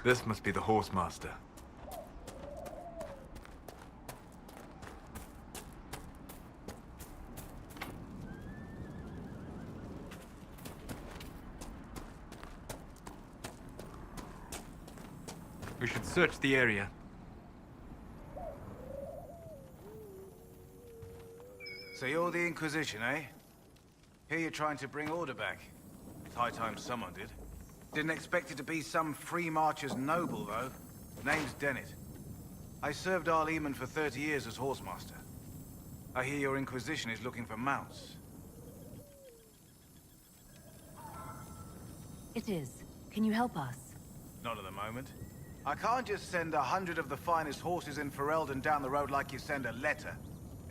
This must be the Horsemaster. We should search the area. So you're the Inquisition, eh? Here you're trying to bring order back. It's high time someone did. Didn't expect it to be some free marcher's noble, though. Name's Dennett. I served Arl Eamon for 30 years as Horsemaster. I hear your Inquisition is looking for mounts. It is. Can you help us? Not at the moment. I can't just send 100 of the finest horses in Ferelden down the road like you send a letter.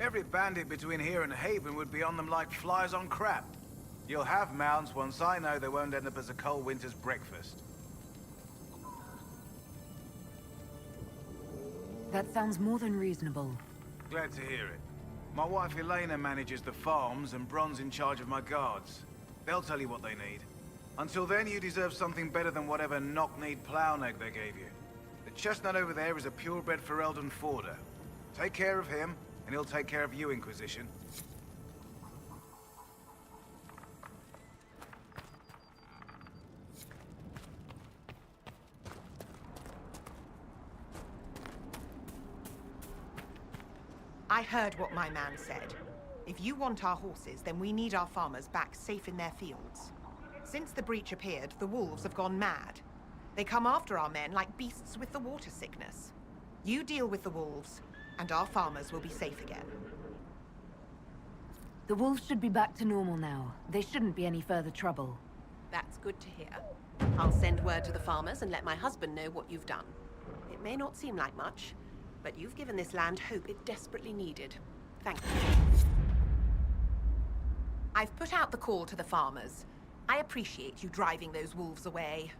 Every bandit between here and Haven would be on them like flies on crap. You'll have mounts once I know they won't end up as a cold winter's breakfast. That sounds more than reasonable. Glad to hear it. My wife Elena manages the farms and Bron's in charge of my guards. They'll tell you what they need. Until then, you deserve something better than whatever knock-kneed plow-neck they gave you. The chestnut over there is a purebred Ferelden forder. Take care of him, and he'll take care of you, Inquisition. I heard what my man said. If you want our horses, then we need our farmers back safe in their fields. Since the breach appeared, the wolves have gone mad. They come after our men like beasts with the water sickness. You deal with the wolves, and our farmers will be safe again. The wolves should be back to normal now. There shouldn't be any further trouble. That's good to hear. I'll send word to the farmers and let my husband know what you've done. It may not seem like much, but you've given this land hope it desperately needed. Thank you. I've put out the call to the farmers. I appreciate you driving those wolves away.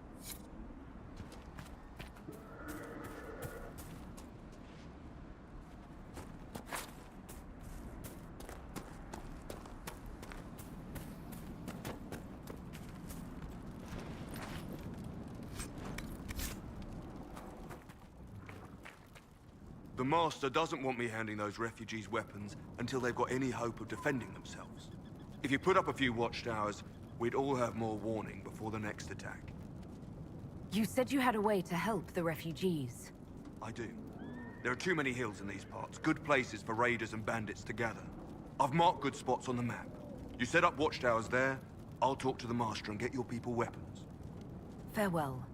The Master doesn't want me handing those refugees weapons until they've got any hope of defending themselves. If you put up a few watchtowers, we'd all have more warning before the next attack. You said you had a way to help the refugees. I do. There are too many hills in these parts, good places for raiders and bandits to gather. I've marked good spots on the map. You set up watchtowers there, I'll talk to the Master and get your people weapons. Farewell.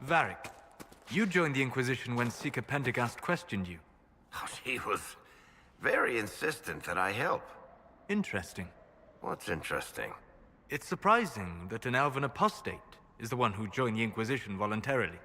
Varric, you joined the Inquisition when Seeker Pendergast questioned you. Oh, he was very insistent that I help. Interesting. What's interesting? It's surprising that an elven apostate is the one who joined the Inquisition voluntarily.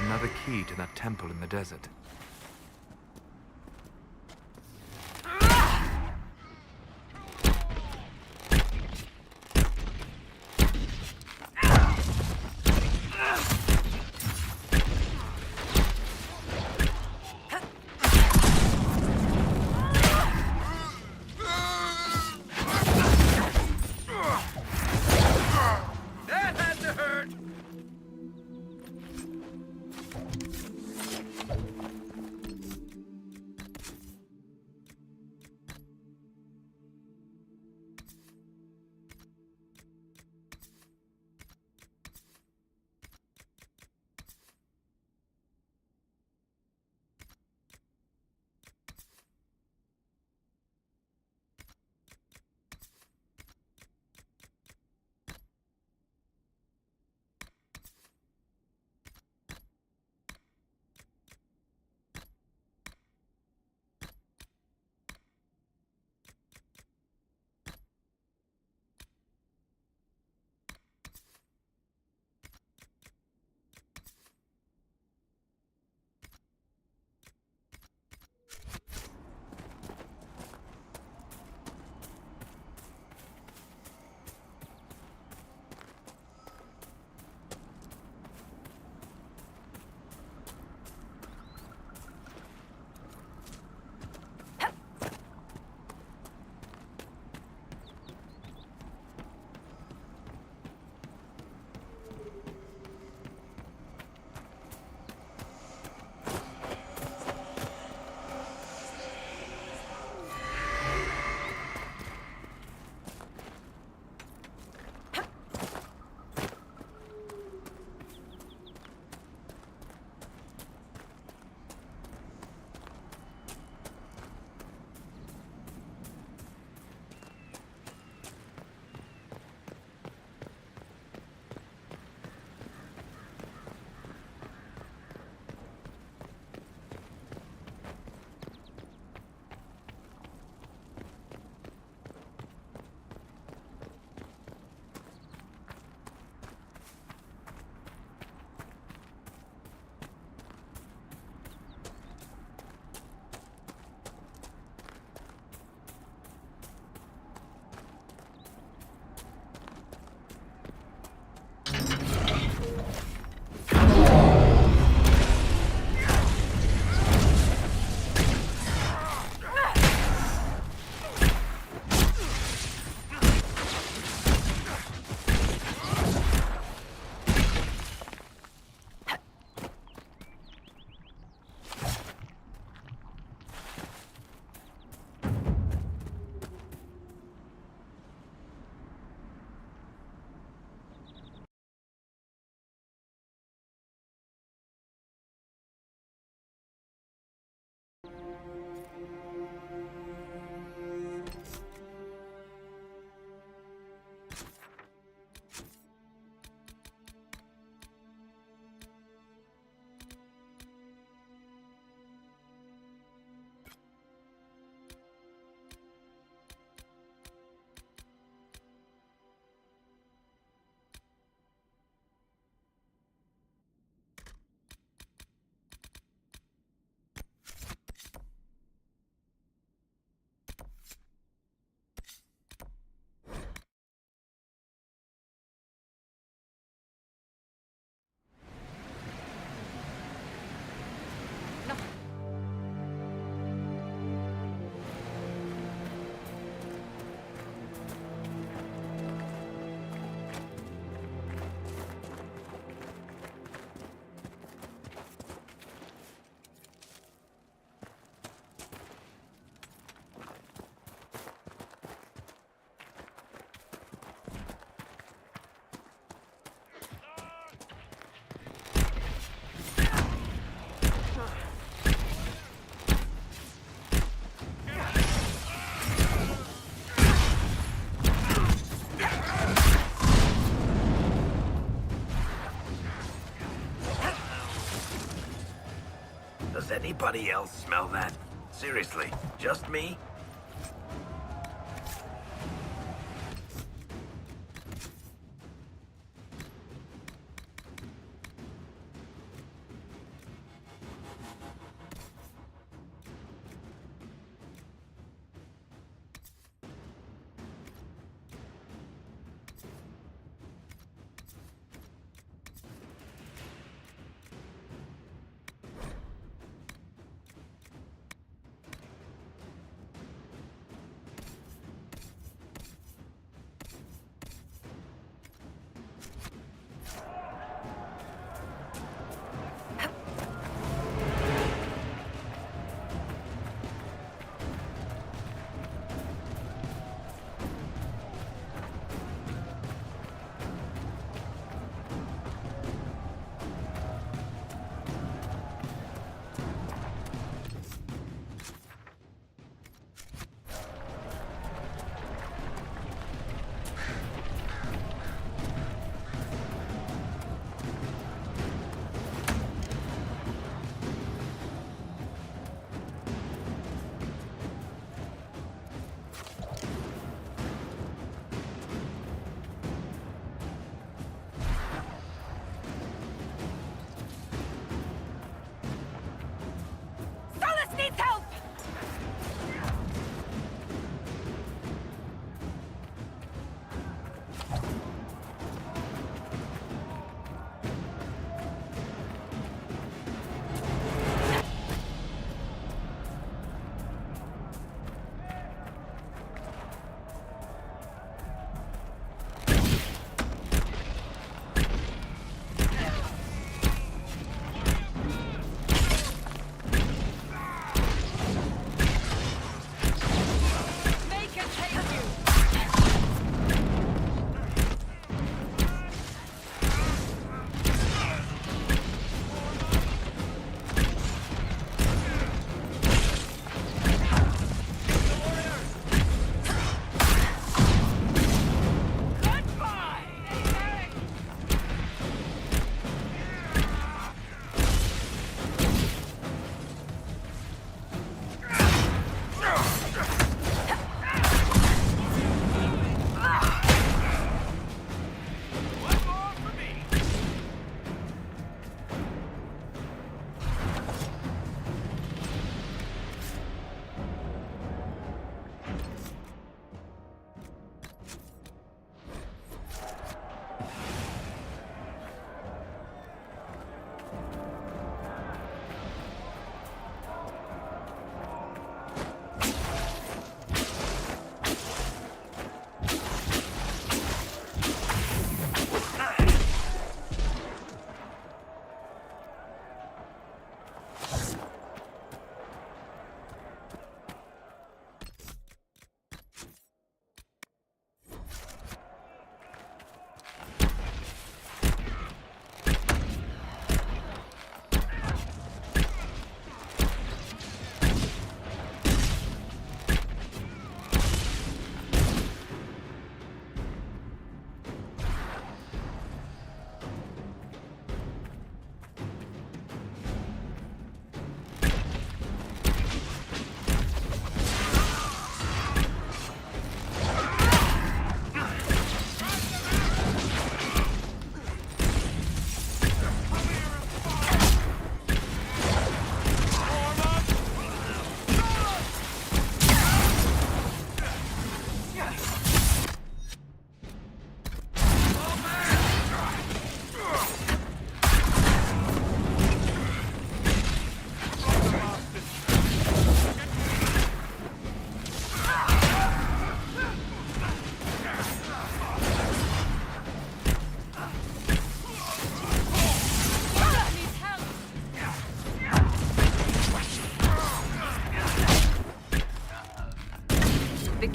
another key to that temple in the desert. Does anybody else smell that? Seriously, just me?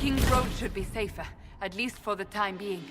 King's Road should be safer, at least for the time being.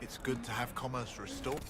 It's good to have commerce restored.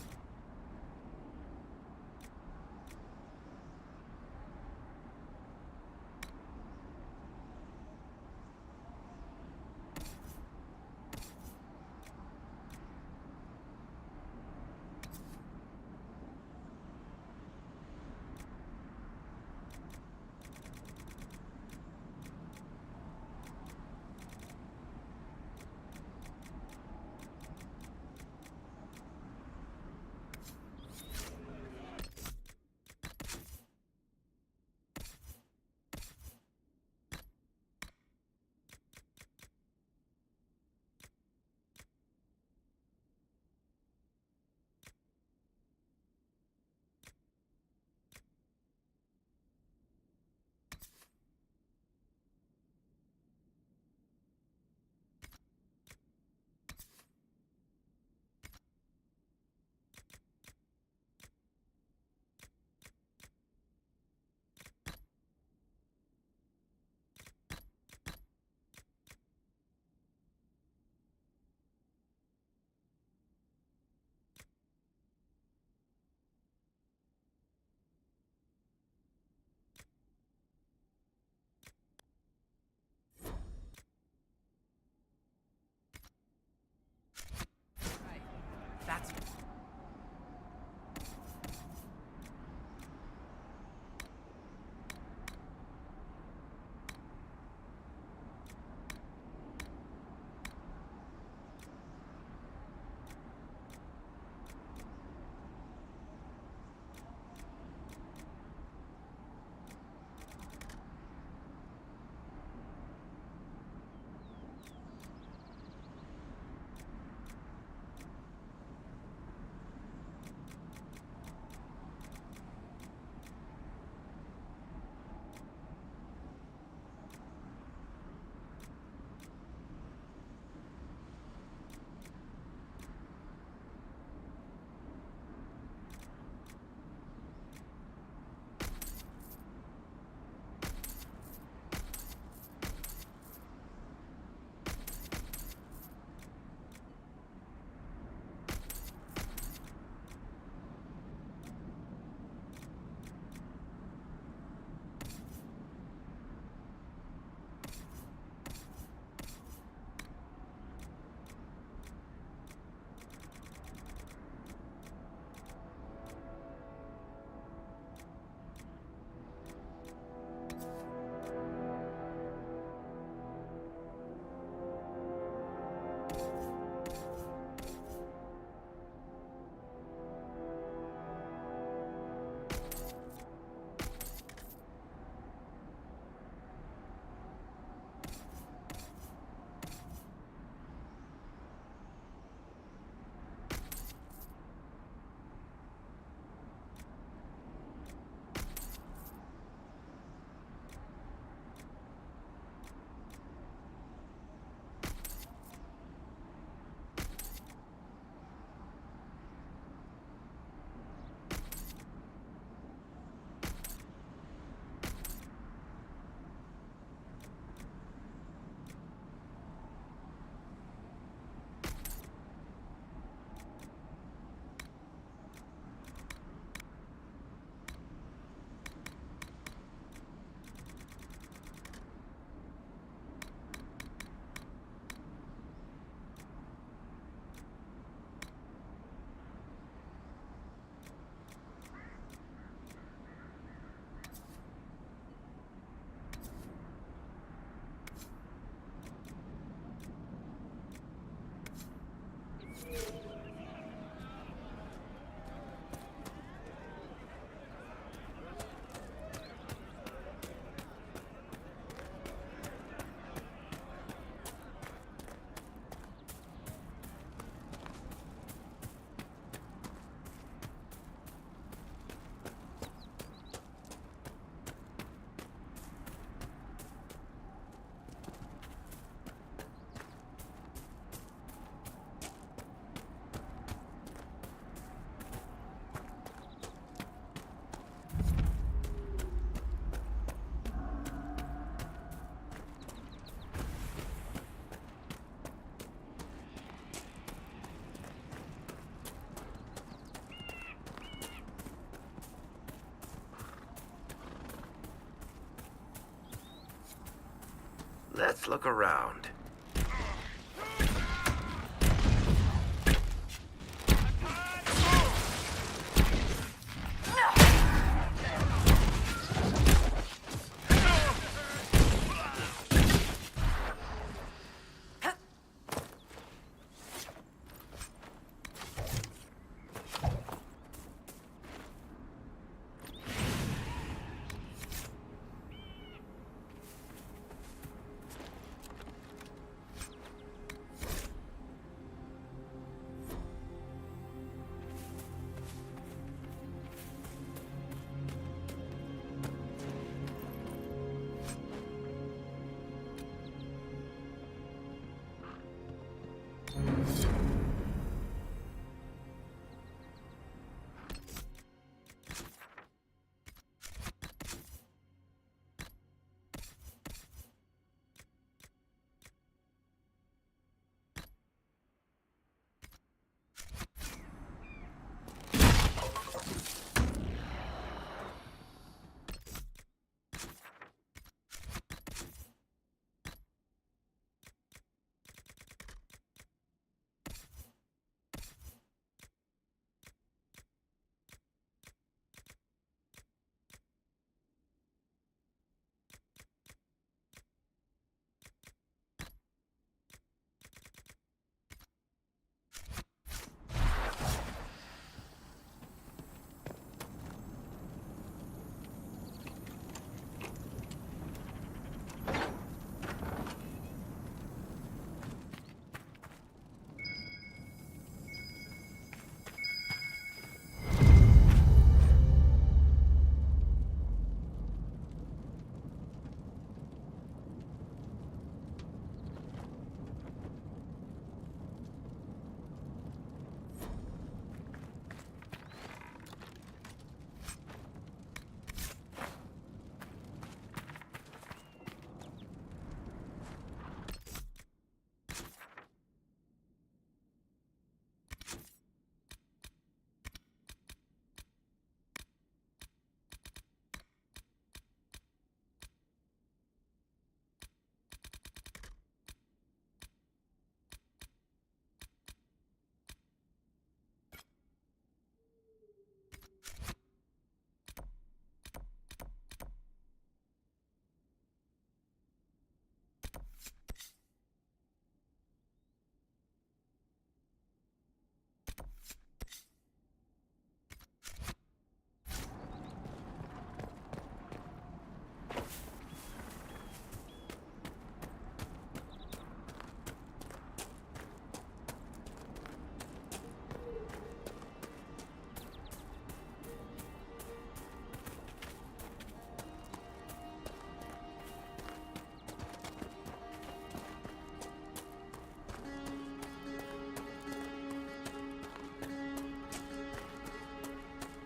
Let's look around.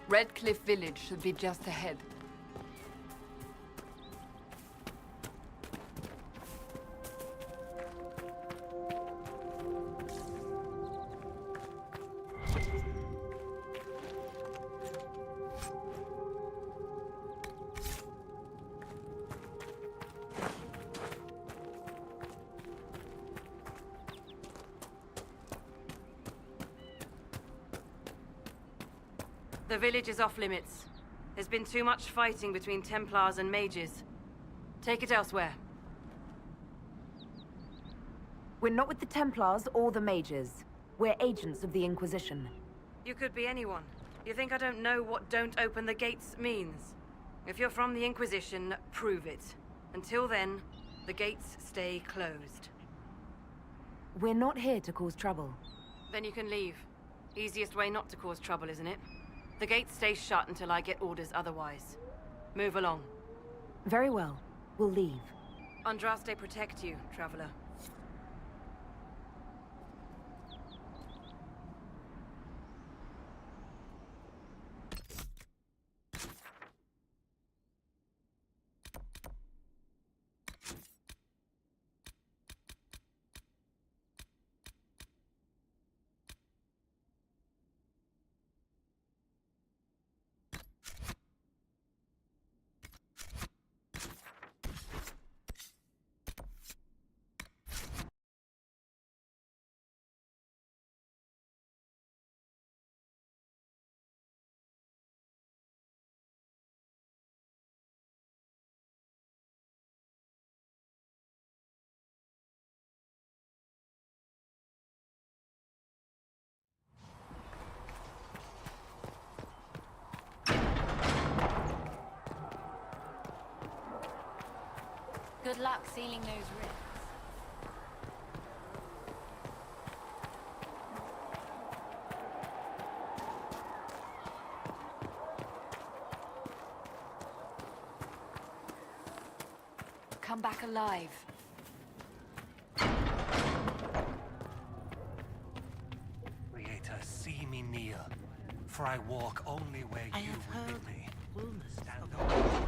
Red Cliff Village should be just ahead. The village is off limits. There's been too much fighting between Templars and mages. Take it elsewhere. We're not with the Templars or the mages. We're agents of the Inquisition. You could be anyone. You think I don't know what "don't open the gates" means? If you're from the Inquisition, prove it. Until then, the gates stay closed. We're not here to cause trouble. Then you can leave. Easiest way not to cause trouble, isn't it? The gates stay shut until I get orders otherwise. Move along. Very well. We'll leave. Andraste protect you, traveler. Good luck sealing those rifts. Come back alive. Creator, see me kneel, for I walk only where you will bid me. Stand on.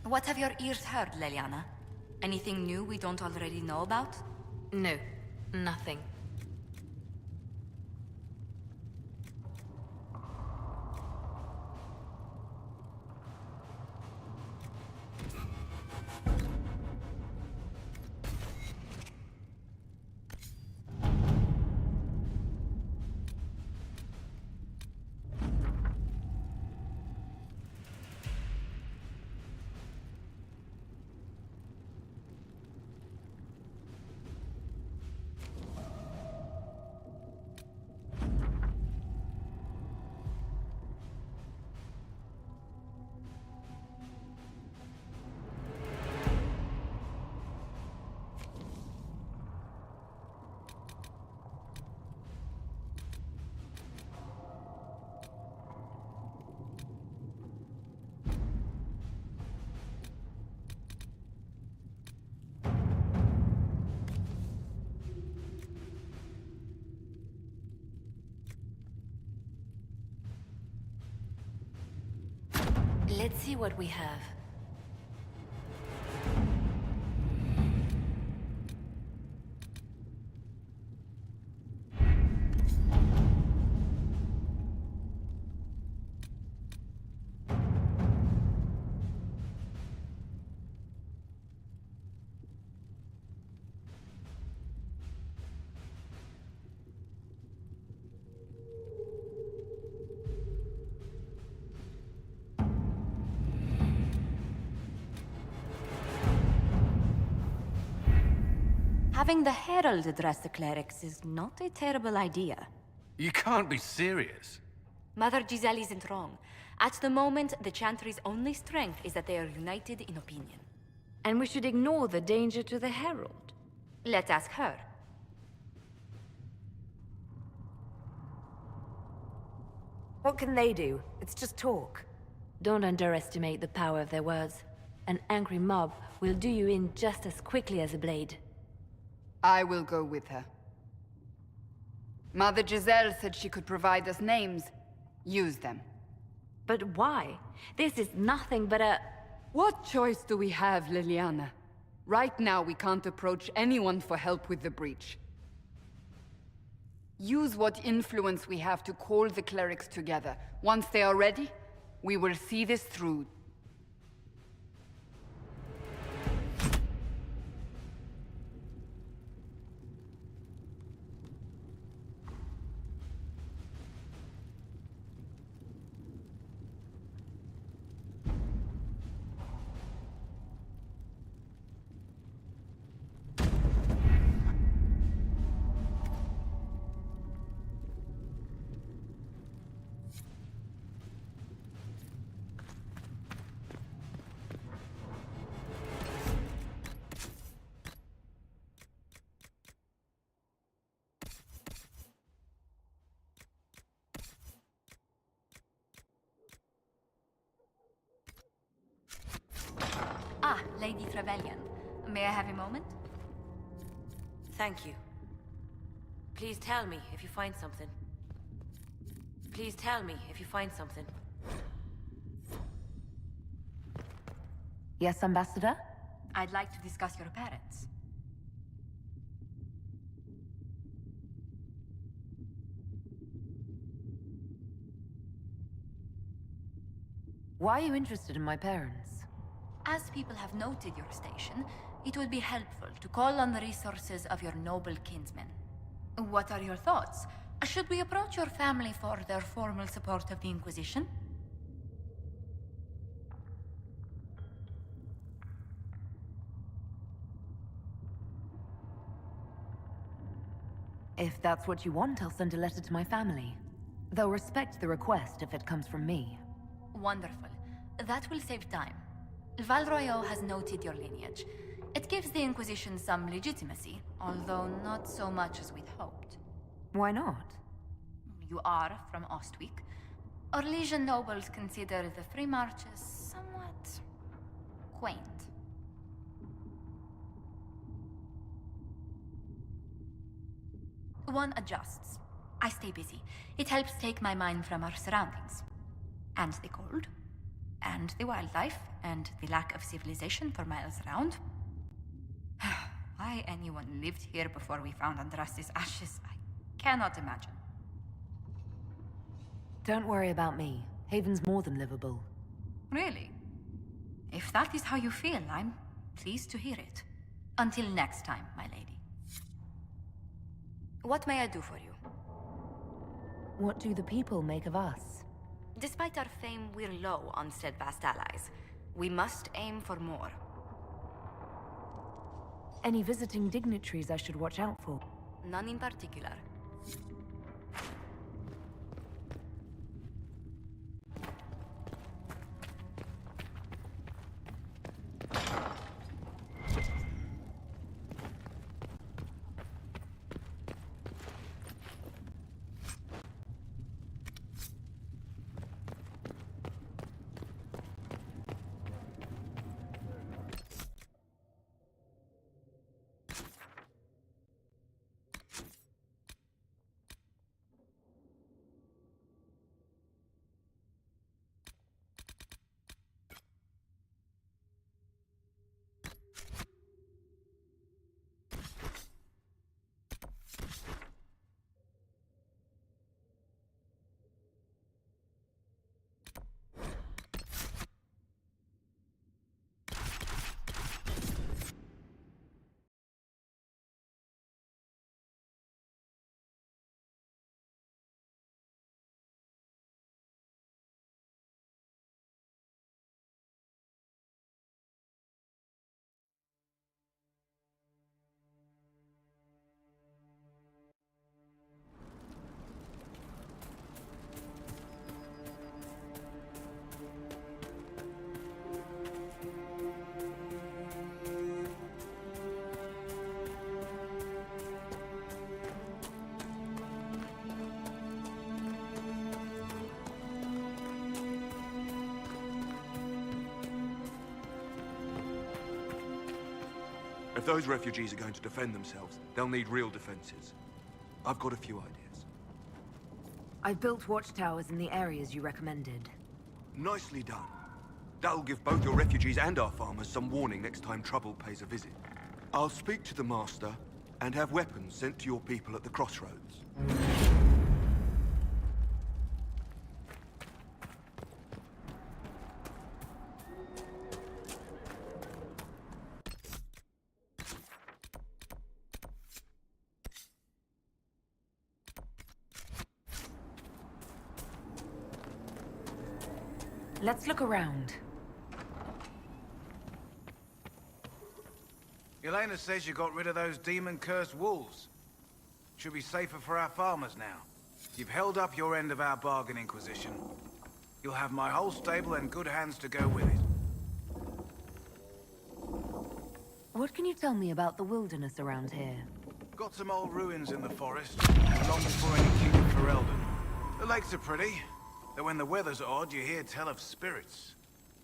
What have your ears heard, Leliana? Anything new we don't already know about? No, nothing. Let's see what we have. Having the Herald address the clerics is not a terrible idea. You can't be serious. Mother Giselle isn't wrong. At the moment, the Chantry's only strength is that they are united in opinion. And we should ignore the danger to the Herald. Let's ask her. What can they do? It's just talk. Don't underestimate the power of their words. An angry mob will do you in just as quickly as a blade. I will go with her. Mother Giselle said she could provide us names. Use them. But why? This is nothing but a... What choice do we have, Liliana? Right now, we can't approach anyone for help with the breach. Use what influence we have to call the clerics together. Once they are ready, we will see this through. Ah, Lady Trevelyan. May I have a moment? Thank you. Please tell me if you find something. Please tell me if you find something. Yes, Ambassador? I'd like to discuss your parents. Why are you interested in my parents? As people have noted your station, it would be helpful to call on the resources of your noble kinsmen. What are your thoughts? Should we approach your family for their formal support of the Inquisition? If that's what you want, I'll send a letter to my family. They'll respect the request if it comes from me. Wonderful. That will save time. Val Royeaux has noted your lineage. It gives the Inquisition some legitimacy, although not so much as we'd hoped. Why not? You are from Ostwick. Orlesian nobles consider the Free Marches somewhat quaint. One adjusts. I stay busy. It helps take my mind from our surroundings. And the cold. And the wildlife. And the lack of civilization for miles around. Why anyone lived here before we found Andraste's ashes, I cannot imagine. Don't worry about me. Haven's more than livable. Really? If that is how you feel, I'm pleased to hear it. Until next time, my lady. What may I do for you? What do the people make of us? Despite our fame, we're low on steadfast allies. We must aim for more. Any visiting dignitaries I should watch out for? None in particular. If those refugees are going to defend themselves, they'll need real defenses. I've got a few ideas. I've built watchtowers in the areas you recommended. Nicely done. That'll give both your refugees and our farmers some warning next time trouble pays a visit. I'll speak to the Master and have weapons sent to your people at the crossroads. Let's look around. Elena says you got rid of those demon-cursed wolves. Should be safer for our farmers now. You've held up your end of our bargain, Inquisition. You'll have my whole stable and good hands to go with it. What can you tell me about the wilderness around here? Got some old ruins in the forest, long before any king of Ferelden. The lakes are pretty, though when the weather's odd, you hear tell of spirits.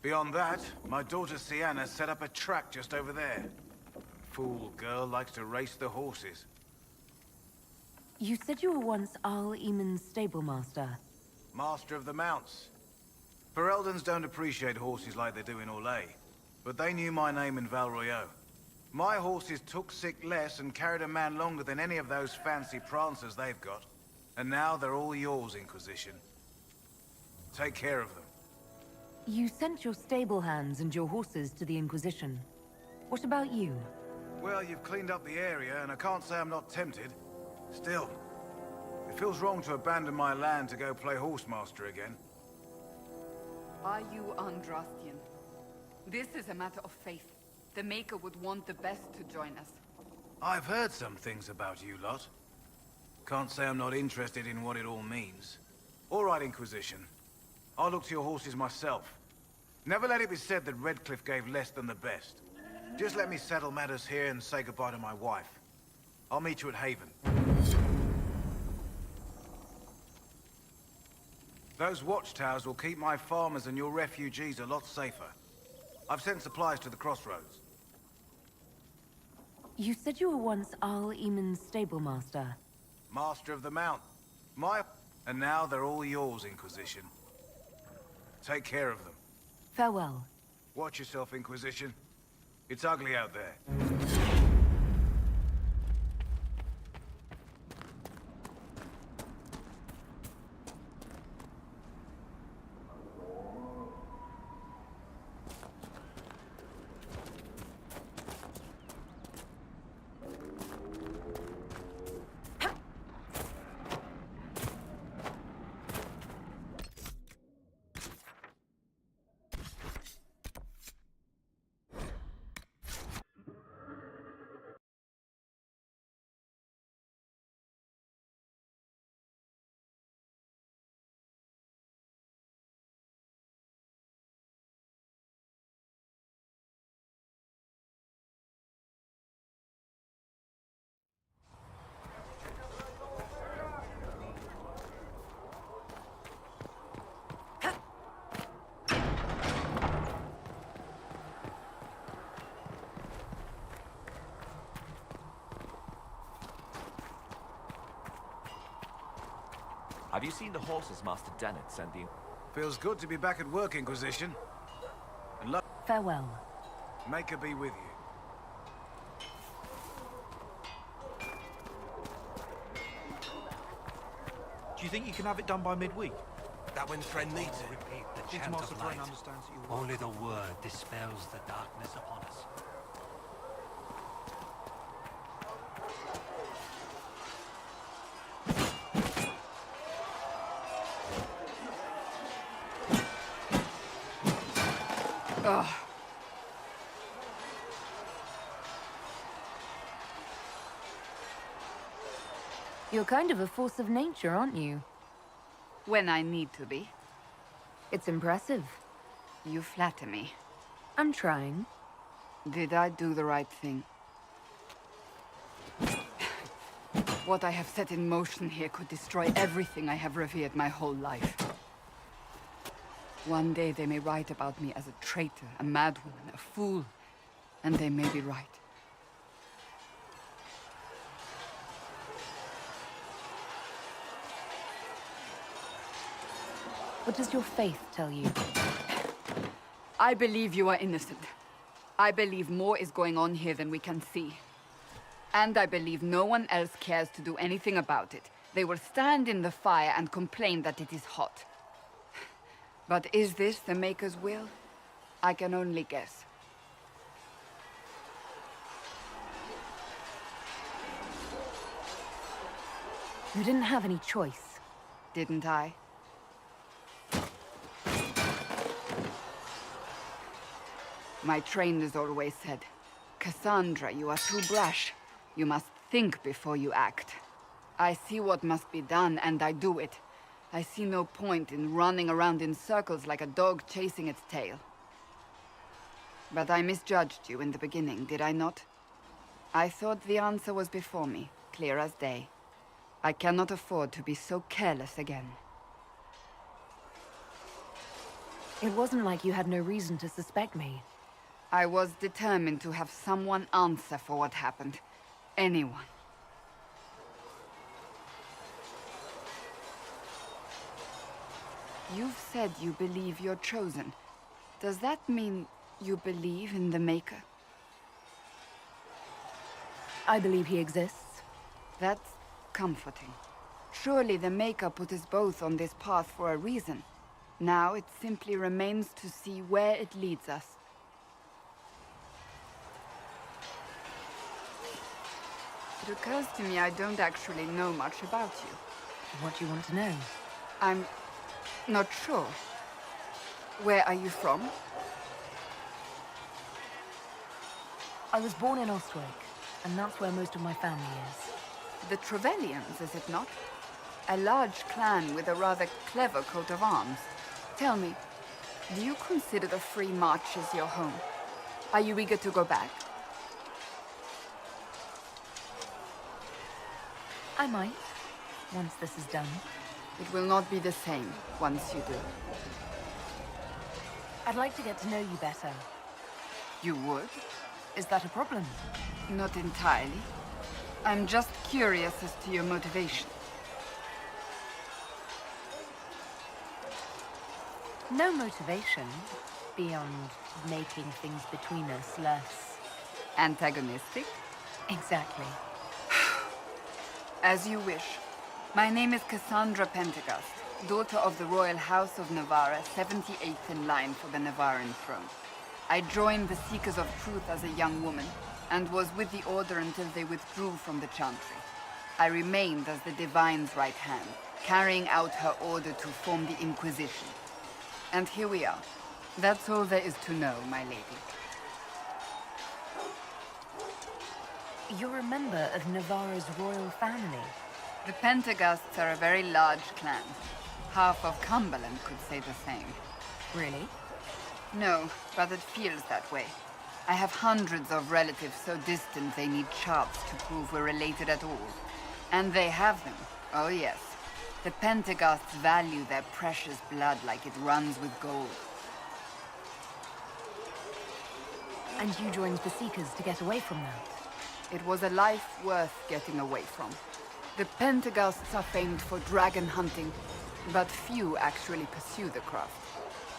Beyond that, my daughter Sienna set up a track just over there. Fool girl likes to race the horses. You said you were once Arl Eamon's stablemaster. Master of the mounts. Fereldans don't appreciate horses like they do in Orlais, but they knew my name in Val Royeaux. My horses took sick less and carried a man longer than any of those fancy prancers they've got. And now they're all yours, Inquisition. Take care of them. You sent your stable hands and your horses to the Inquisition. What about you? Well, you've cleaned up the area, and I can't say I'm not tempted. Still, it feels wrong to abandon my land to go play horsemaster again. Are you Andrastian? This is a matter of faith. The Maker would want the best to join us. I've heard some things about you lot. Can't say I'm not interested in what it all means. All right, Inquisition. I'll look to your horses myself. Never let it be said that Redcliffe gave less than the best. Just let me settle matters here and say goodbye to my wife. I'll meet you at Haven. Those watchtowers will keep my farmers and your refugees a lot safer. I've sent supplies to the crossroads. You said you were once Al Eamon's stablemaster. Master of the Mount. And now they're all yours, Inquisition. Take care of them. Farewell. Watch yourself, Inquisition. It's ugly out there. Have you seen the horses Master Dennett sent you? Feels good to be back at work, Inquisition. And luck. Farewell. May her be with you. Do you think you can have it done by midweek? That when Thren needs it. Repeat the Think chant Master of Thren light. understands that you Only the word dispels the darkness upon us. Ugh. You're kind of a force of nature, aren't you? When I need to be. It's impressive. You flatter me. I'm trying. Did I do the right thing? What I have set in motion here could destroy everything I have revered my whole life. One day they may write about me as a traitor, a madwoman, a fool, and they may be right. What does your faith tell you? I believe you are innocent. I believe more is going on here than we can see. And I believe no one else cares to do anything about it. They will stand in the fire and complain that it is hot. But is this the Maker's will? I can only guess. You didn't have any choice. Didn't I? My trainers always said, Cassandra, you are too brash. You must think before you act. I see what must be done, and I do it. I see no point in running around in circles like a dog chasing its tail. But I misjudged you in the beginning, did I not? I thought the answer was before me, clear as day. I cannot afford to be so careless again. It wasn't like you had no reason to suspect me. I was determined to have someone answer for what happened. Anyone. You've said you believe you're chosen. Does that mean you believe in the Maker? I believe he exists. That's comforting. Surely the Maker put us both on this path for a reason. Now it simply remains to see where it leads us. It occurs to me I don't actually know much about you. What do you want to know? I'm not sure. Where are you from? I was born in Ostwick, and that's where most of my family is. The Trevellians, is it not? A large clan with a rather clever coat of arms. Tell me, do you consider the Free Marches your home? Are you eager to go back? I might, once this is done. It will not be the same once you do. I'd like to get to know you better. You would? Is that a problem? Not entirely. I'm just curious as to your motivation. No motivation, beyond making things between us less... Antagonistic? Exactly. As you wish. My name is Cassandra Pentecost, daughter of the Royal House of Navarra, 78th in line for the Navarran throne. I joined the Seekers of Truth as a young woman, and was with the Order until they withdrew from the Chantry. I remained as the Divine's right hand, carrying out her order to form the Inquisition. And here we are. That's all there is to know, my lady. You're a member of Navarra's royal family. The Pentecosts are a very large clan. Half of Cumberland could say the same. Really? No, but it feels that way. I have hundreds of relatives so distant they need charts to prove we're related at all. And they have them. Oh yes. The Pentecosts value their precious blood like it runs with gold. And you joined the Seekers to get away from that? It was a life worth getting away from. The Pentecosts are famed for dragon hunting, but few actually pursue the craft.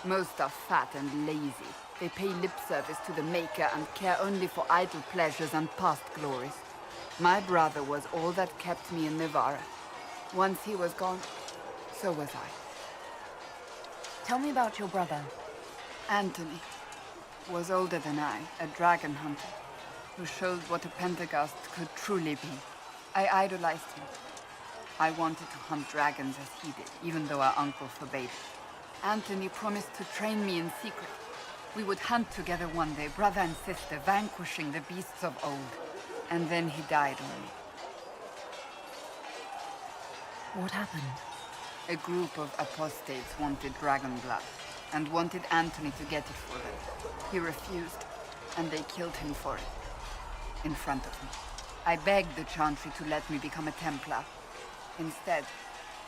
Most are fat and lazy. They pay lip service to the Maker and care only for idle pleasures and past glories. My brother was all that kept me in Navarra. Once he was gone, so was I. Tell me about your brother. Anthony was older than I, a dragon hunter, who showed what a Pentecost could truly be. I idolized him. I wanted to hunt dragons as he did, even though our uncle forbade it. Anthony promised to train me in secret. We would hunt together one day, brother and sister, vanquishing the beasts of old. And then he died on me. What happened? A group of apostates wanted dragon blood, and wanted Anthony to get it for them. He refused, and they killed him for it. In front of me. I begged the Chantry to let me become a Templar. Instead,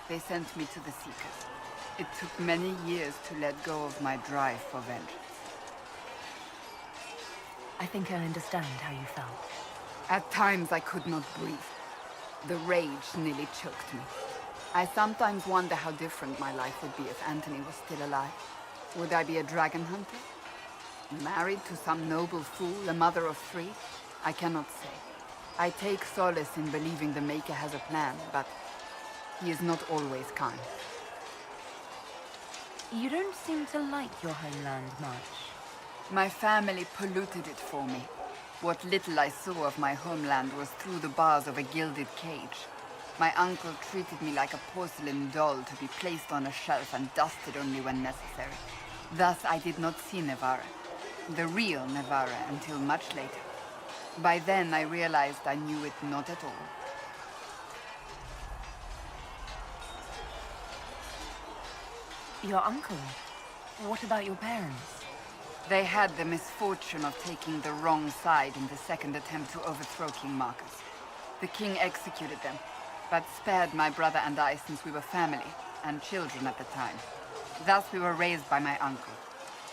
they sent me to the Seekers. It took many years to let go of my drive for vengeance. I think I understand how you felt. At times I could not breathe. The rage nearly choked me. I sometimes wonder how different my life would be if Anthony was still alive. Would I be a dragon hunter? Married to some noble fool, a mother of 3? I cannot say. I take solace in believing the Maker has a plan, but he is not always kind. You don't seem to like your homeland much. My family polluted it for me. What little I saw of my homeland was through the bars of a gilded cage. My uncle treated me like a porcelain doll to be placed on a shelf and dusted only when necessary. Thus I did not see Navarra, the real Navarra, until much later. By then I realized I knew it not at all. Your uncle? What about your parents? They had the misfortune of taking the wrong side in the second attempt to overthrow King Marcus. The king executed them, but spared my brother and I since we were family, and children at the time. Thus we were raised by my uncle,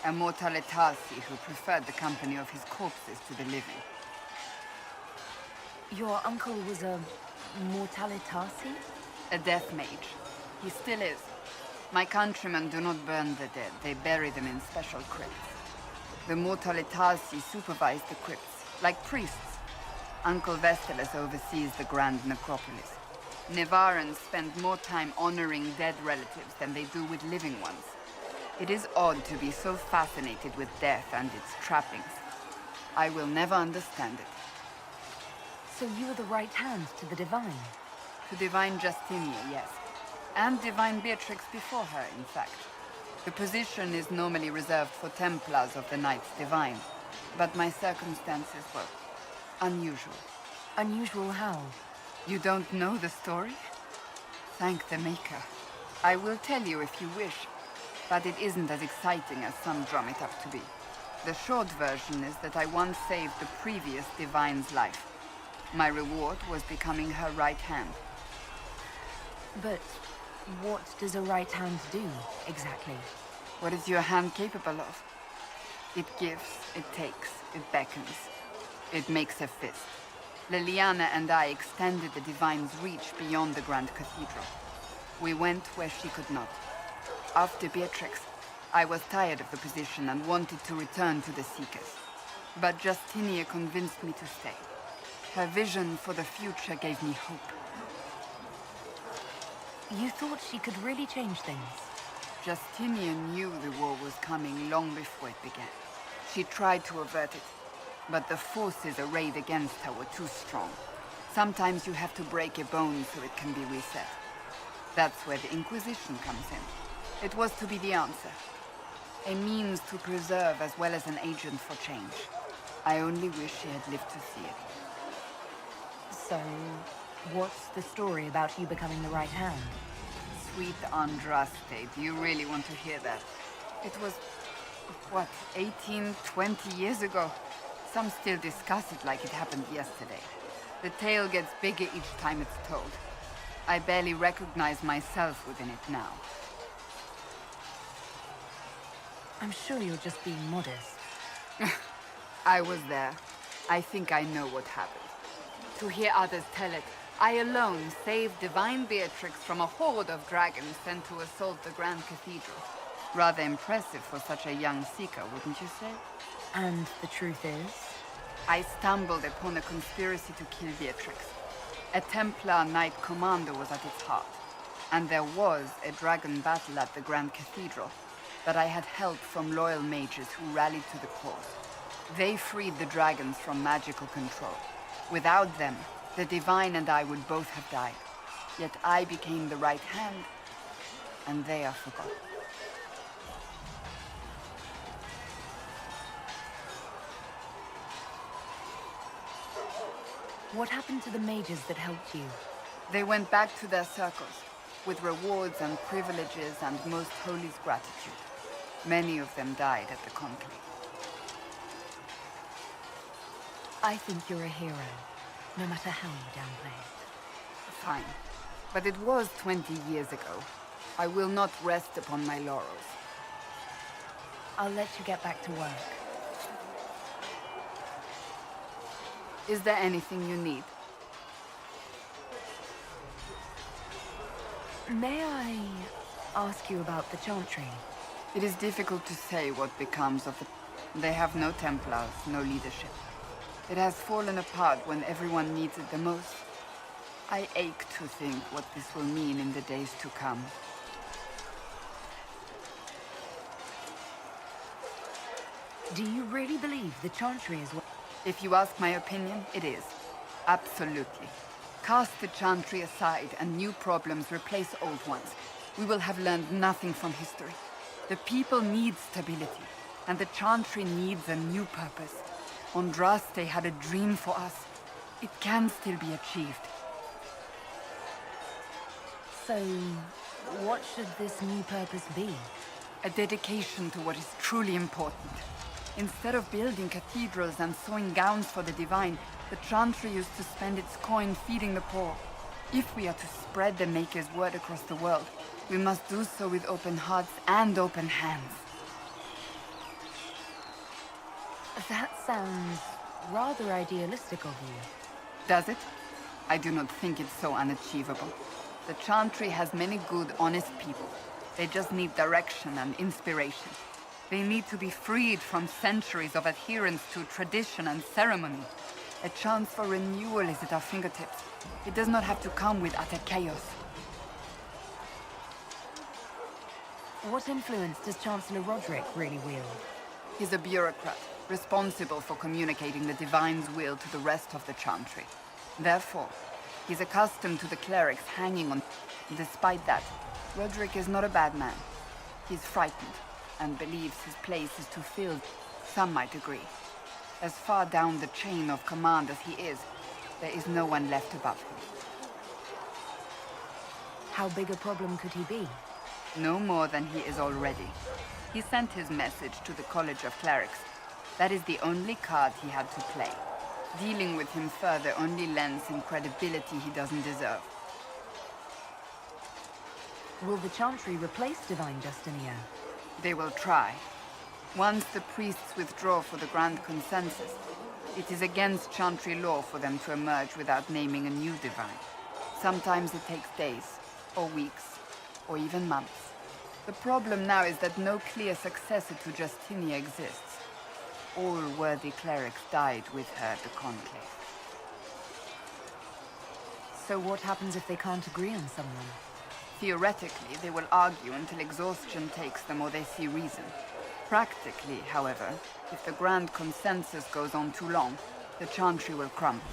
a mortale Tarsi who preferred the company of his corpses to the living. Your uncle was a mortale Tarsi? A death mage. He still is. My countrymen do not burn the dead, they bury them in special crypts. The mortale Tarsi supervise the crypts, like priests. Uncle Vestalis oversees the grand necropolis. Navarrans spend more time honoring dead relatives than they do with living ones. It is odd to be so fascinated with death and its trappings. I will never understand it. So you were the right hand to the Divine? To Divine Justinia, yes. And Divine Beatrix before her, in fact. The position is normally reserved for Templars of the Knights Divine, but my circumstances were unusual. Unusual how? You don't know the story? Thank the Maker. I will tell you if you wish, but it isn't as exciting as some drum it up to be. The short version is that I once saved the previous Divine's life. My reward was becoming her right hand. But what does a right hand do, exactly? What is your hand capable of? It gives, it takes, it beckons. It makes a fist. Liliana and I extended the Divine's reach beyond the Grand Cathedral. We went where she could not. After Beatrix, I was tired of the position and wanted to return to the Seekers. But Justinia convinced me to stay. Her vision for the future gave me hope. You thought she could really change things? Justinia knew the war was coming long before it began. She tried to avert it, but the forces arrayed against her were too strong. Sometimes you have to break a bone so it can be reset. That's where the Inquisition comes in. It was to be the answer. A means to preserve as well as an agent for change. I only wish she had lived to see it. So, what's the story about you becoming the right hand? Sweet Andraste, do you really want to hear that? It was, what, 18, 20 years ago? Some still discuss it like it happened yesterday. The tale gets bigger each time it's told. I barely recognize myself within it now. I'm sure you're just being modest. I was there. I think I know what happened. To hear others tell it, I alone saved Divine Beatrix from a horde of dragons sent to assault the Grand Cathedral. Rather impressive for such a young seeker, wouldn't you say? And the truth is? I stumbled upon a conspiracy to kill Beatrix. A Templar Knight Commander was at its heart, and there was a dragon battle at the Grand Cathedral, but I had help from loyal mages who rallied to the cause. They freed the dragons from magical control. Without them, the Divine and I would both have died. Yet I became the right hand, and they are forgotten. What happened to the mages that helped you? They went back to their circles, with rewards and privileges and Most Holy's gratitude. Many of them died at the conclave. I think you're a hero, no matter how you downplay it. Fine. But it was 20 years ago. I will not rest upon my laurels. I'll let you get back to work. Is there anything you need? May I ask you about the Chantry? It is difficult to say what becomes of the... They have no Templars, no leadership. It has fallen apart when everyone needs it the most. I ache to think what this will mean in the days to come. Do you really believe the Chantry is what... If you ask my opinion, it is. Absolutely. Cast the Chantry aside and new problems replace old ones. We will have learned nothing from history. The people need stability, and the Chantry needs a new purpose. Andraste had a dream for us. It can still be achieved. So, what should this new purpose be? A dedication to what is truly important. Instead of building cathedrals and sewing gowns for the Divine, the Chantry used to spend its coin feeding the poor. If we are to spread the Maker's word across the world, we must do so with open hearts and open hands. That sounds rather idealistic of you. Does it? I do not think it's so unachievable. The Chantry has many good, honest people. They just need direction and inspiration. They need to be freed from centuries of adherence to tradition and ceremony. A chance for renewal is at our fingertips. It does not have to come with utter chaos. What influence does Chancellor Roderick really wield? He's a bureaucrat, responsible for communicating the Divine's will to the rest of the Chantry. Therefore, he's accustomed to the clerics hanging on. Despite that, Roderick is not a bad man. He's frightened, and believes his place is to fill. Some might agree. As far down the chain of command as he is, there is no one left above him. How big a problem could he be? No more than he is already. He sent his message to the College of Clerics. That is the only card he had to play. Dealing with him further only lends him credibility he doesn't deserve. Will the Chantry replace Divine Justinio? They will try. Once the priests withdraw for the Grand Consensus, it is against Chantry law for them to emerge without naming a new divine. Sometimes it takes days, or weeks, or even months. The problem now is that no clear successor to Justinia exists. All worthy clerics died with her at the Conclave. So what happens if they can't agree on someone? Theoretically, they will argue until exhaustion takes them or they see reason. Practically, however, if the Grand Consensus goes on too long, the Chantry will crumble.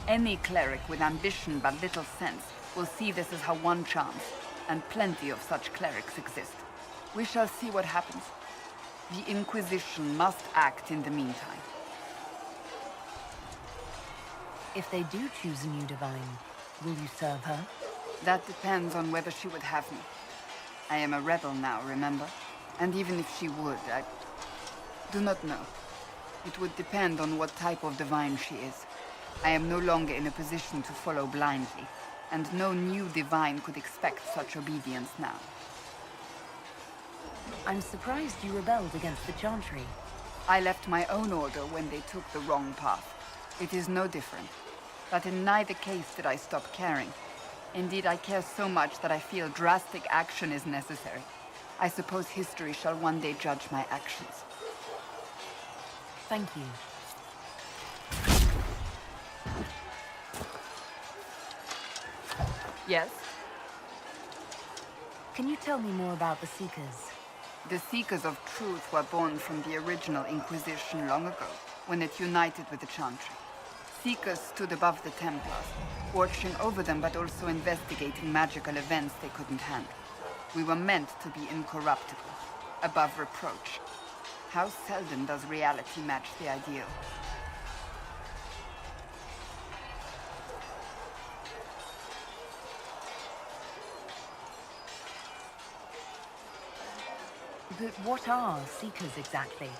Any cleric with ambition but little sense will see this as her one chance, and plenty of such clerics exist. We shall see what happens. The Inquisition must act in the meantime. If they do choose a new divine, will you serve her? That depends on whether she would have me. I am a rebel now, remember? And even if she would, I do not know. It would depend on what type of divine she is. I am no longer in a position to follow blindly, and no new divine could expect such obedience now. I'm surprised you rebelled against the Chantry. I left my own order when they took the wrong path. It is no different. But in neither case did I stop caring. Indeed, I care so much that I feel drastic action is necessary. I suppose history shall one day judge my actions. Thank you. Yes? Can you tell me more about the Seekers? The Seekers of Truth were born from the original Inquisition long ago, when it united with the Chantry. Seekers stood above the Templars, watching over them but also investigating magical events they couldn't handle. We were meant to be incorruptible, above reproach. How seldom does reality match the ideal? But what are Seekers exactly?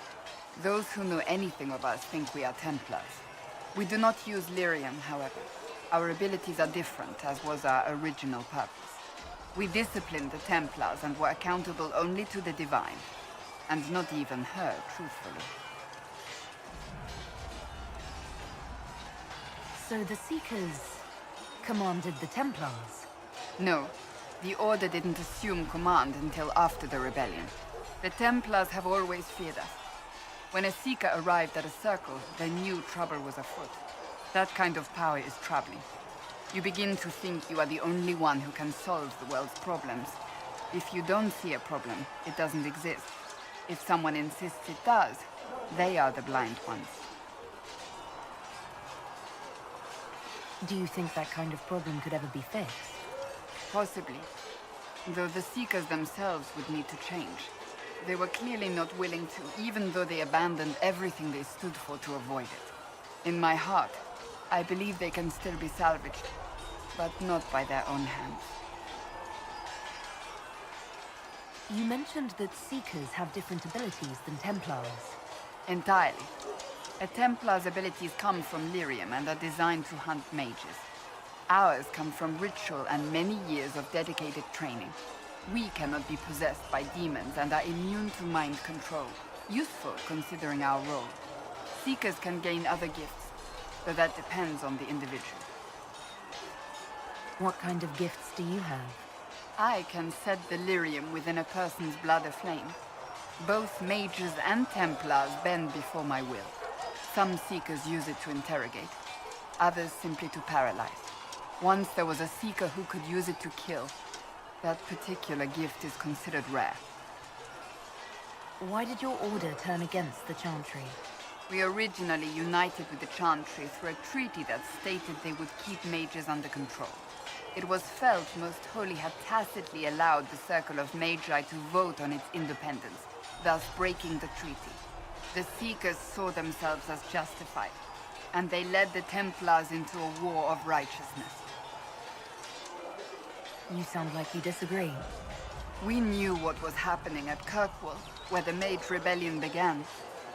Those who know anything of us think we are Templars. We do not use lyrium, however. Our abilities are different, as was our original purpose. We disciplined the Templars and were accountable only to the Divine. And not even her, truthfully. So the Seekers commanded the Templars? No. The Order didn't assume command until after the rebellion. The Templars have always feared us. When a Seeker arrived at a circle, they knew trouble was afoot. That kind of power is troubling. You begin to think you are the only one who can solve the world's problems. If you don't see a problem, it doesn't exist. If someone insists it does, they are the blind ones. Do you think that kind of problem could ever be fixed? Possibly. Though the Seekers themselves would need to change. They were clearly not willing to, even though they abandoned everything they stood for to avoid it. In my heart, I believe they can still be salvaged, but not by their own hands. You mentioned that Seekers have different abilities than Templars. Entirely. A Templar's abilities come from lyrium and are designed to hunt mages. Ours come from ritual and many years of dedicated training. We cannot be possessed by demons and are immune to mind control. Useful, considering our role. Seekers can gain other gifts, though that depends on the individual. What kind of gifts do you have? I can set the lyrium within a person's blood aflame. Both mages and Templars bend before my will. Some Seekers use it to interrogate, others simply to paralyze. Once there was a Seeker who could use it to kill. That particular gift is considered rare. Why did your order turn against the Chantry? We originally united with the Chantry through a treaty that stated they would keep mages under control. It was felt Most Holy had tacitly allowed the Circle of Magi to vote on its independence, thus breaking the treaty. The Seekers saw themselves as justified, and they led the Templars into a war of righteousness. You sound like you disagree. We knew what was happening at Kirkwall, where the Mage Rebellion began.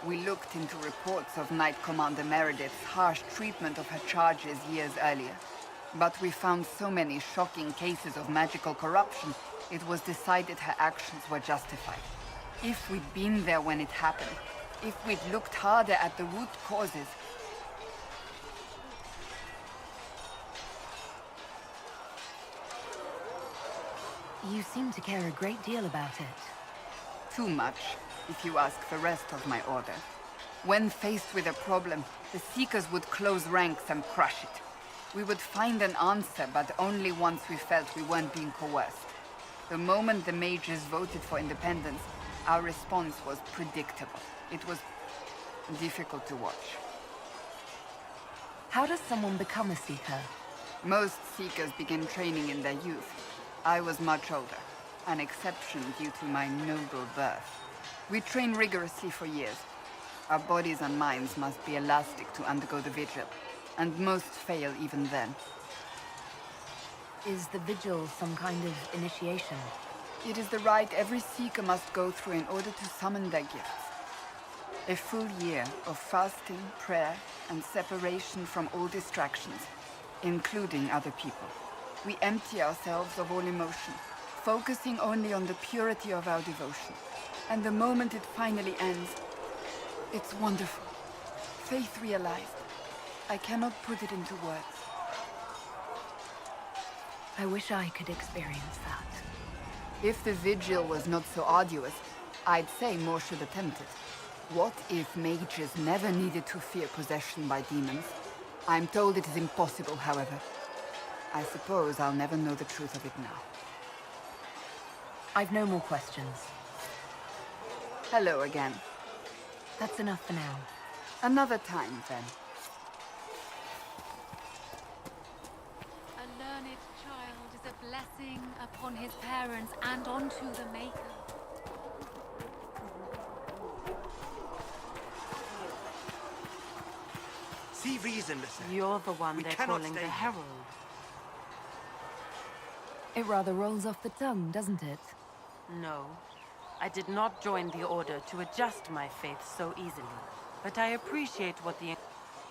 We looked into reports of Knight Commander Meredith's harsh treatment of her charges years earlier. But we found so many shocking cases of magical corruption, it was decided her actions were justified. If we'd been there when it happened, if we'd looked harder at the root causes, You seem to care a great deal about it. too much, if you ask the rest of my order. When faced with a problem, the Seekers would close ranks and crush it. We would find an answer, but only once we felt we weren't being coerced. The moment the mages voted for independence, our response was predictable. It was difficult to watch. How does someone become a Seeker? Most Seekers begin training in their youth. I was much older, an exception due to my noble birth. We train rigorously for years. Our bodies and minds must be elastic to undergo the vigil, and most fail even then. Is the vigil some kind of initiation? It is the rite every Seeker must go through in order to summon their gifts. A full year of fasting, prayer, and separation from all distractions, including other people. We empty ourselves of all emotion, focusing only on the purity of our devotion. And the moment it finally ends, it's wonderful. Faith realized. I cannot put it into words. I wish I could experience that. If the vigil was not so arduous, I'd say more should attempt it. What if mages never needed to fear possession by demons? I'm told it is impossible, however. I suppose I'll never know the truth of it now. I've no more questions. Hello again. That's enough for now. Another time, then. A learned child is a blessing upon his parents and onto the Maker. See reason, listen. You're the one they're calling the Herald. It rather rolls off the tongue, doesn't it? No. I did not join the Order to adjust my faith so easily. But I appreciate what the...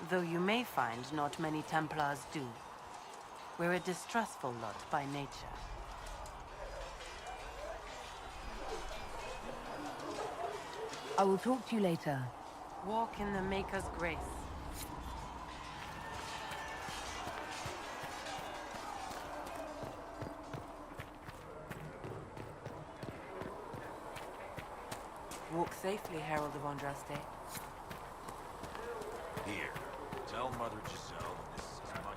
Though you may find not many Templars do. We're a distrustful lot by nature. I will talk to you later. Walk in the Maker's grace. Walk safely, Herald of Andraste. Here, tell Mother Giselle this is my...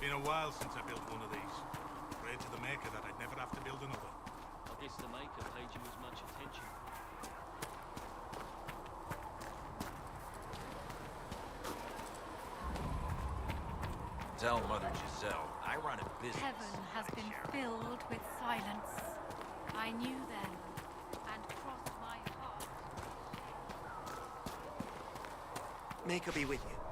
Been a while since I built one of these. Prayed to the Maker that I'd never have to build another. I guess the Maker paid you as much attention. Tell Mother Giselle, I run a business. Heaven has been filled with silence. I knew then, and crossed my heart. Maker be with you.